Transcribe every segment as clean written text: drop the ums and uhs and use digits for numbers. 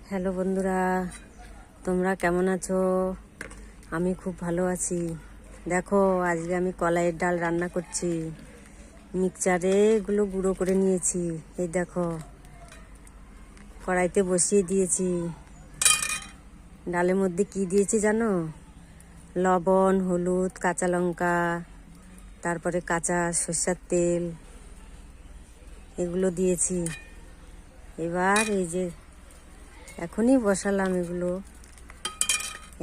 Hello বন্ধুরা, তোমরা কেমন আছো? আমি খুব ভালো আছি। দেখো, আজকে আমি কলাইয়ের ডাল রান্না করছি। মিক্সচারে এগুলো গুঁড়ো করে নিয়েছি। এই দেখো, কড়াইতে বসিয়ে দিয়েছি। ডালের মধ্যে কি দিয়েছি জানো? লবণ, হলুদ, কাঁচা লঙ্কা, তারপরে কাঁচা সরষের তেল, এগুলো দিয়েছি। এবার এই যে এখনই বসালাম এগুলো।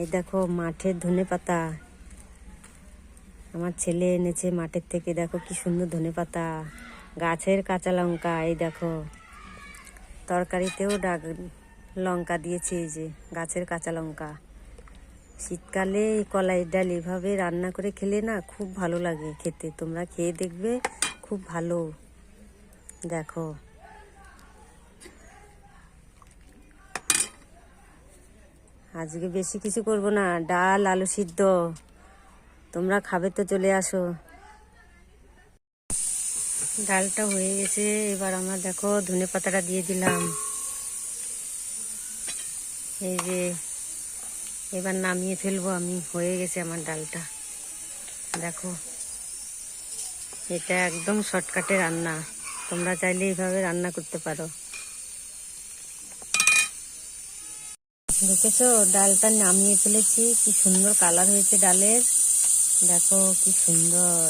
এই দেখো, মাঠের ধনেপাতা আমার ছেলে এনেছে মাঠের থেকে। দেখো কি সুন্দর ধনেপাতা, গাছের কাঁচা লঙ্কা। এই দেখো, তরকারিতেও লঙ্কা দিয়েছি, এই যে গাছের কাঁচা লঙ্কা। শীতকালে এই কলাইয়ের ডাল এভাবে রান্না করে খেলে না খুব ভালো লাগে খেতে। তোমরা খেয়ে দেখবে, খুব ভালো। দেখো, আজকে বেশি কিছু করব না, ডাল আলু সিদ্ধ। তোমরা খাবে তো চলে আসো। ডালটা হয়ে গেছে, এবার আমরা দেখো ধনেপাতাটা দিয়ে দিলাম। এই যে এবার নামিয়ে ফেলবো আমি। হয়ে গেছে আমার ডালটা। দেখো, এটা একদম শর্টকাটে রান্না। তোমরা চাইলে এইভাবে রান্না করতে পারো। দেখেছো, ডালটা নামিয়ে ফেলেছি। কি সুন্দর কালার হয়েছে ডালের। দেখো কি সুন্দর।